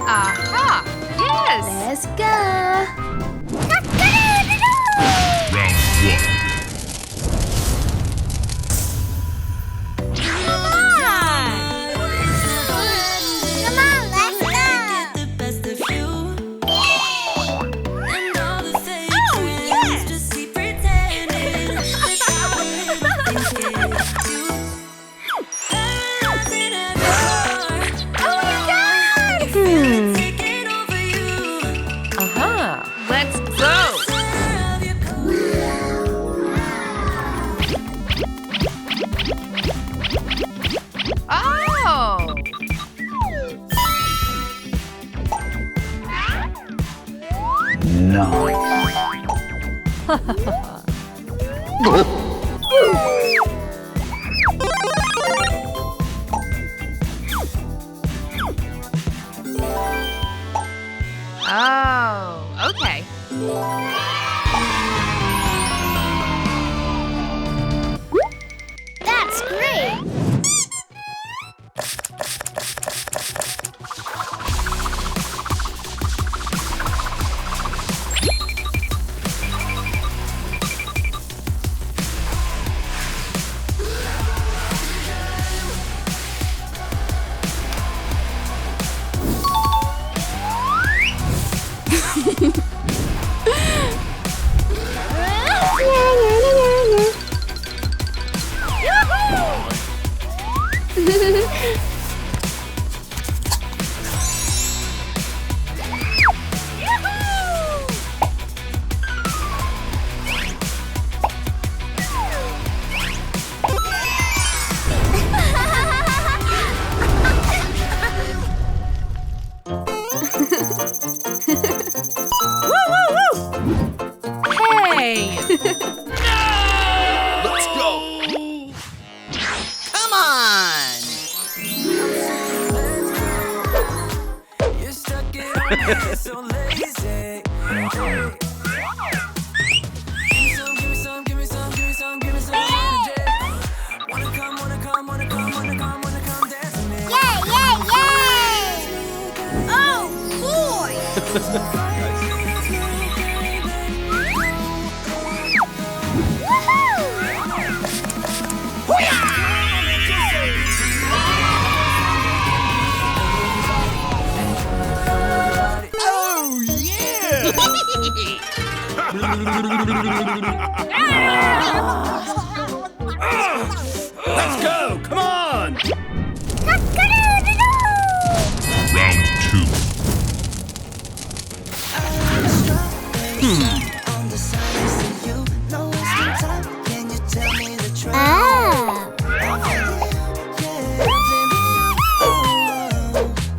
Aha! Yes! Let's go! Let's go! Oh! No. Oh, okay. That's great! Hey! Let's go! Come on! You're stuck in on me, so lazy. Give me some, give me some, give me some, give me some energy. Wanna come, wanna come, wanna come, wanna come, wanna come dance with me. Yay, yay, yay! Oh, boy! Oh, yeah! Let's go! Come on! Round two. On the side next to you, no wasting time. Can you tell me the truth? Ah!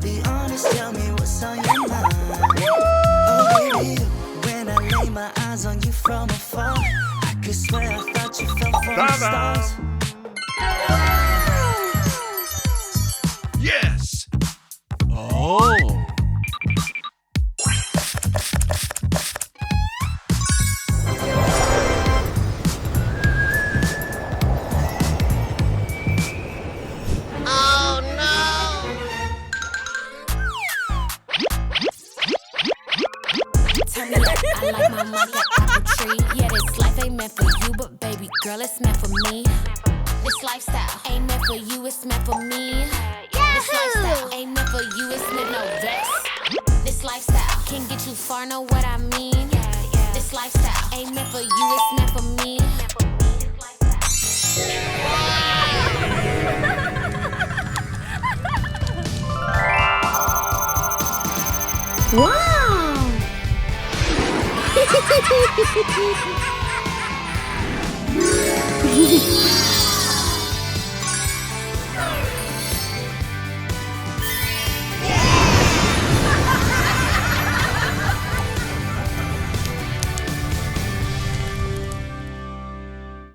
Be honest, tell me what's on your mind. Oh, baby, when I lay my eyes on you from afar, I could swear I thought you fell from the stars. Yes! Oh! Turn me up, I like my mic like apple tree. Yeah, this life ain't meant for you, but baby girl, it's meant for me. This lifestyle ain't meant for you, it's meant for me. This lifestyle ain't meant for you, it's meant no this. This lifestyle can get you far, know what I mean? This lifestyle ain't meant for you, it's meant for me. Wow!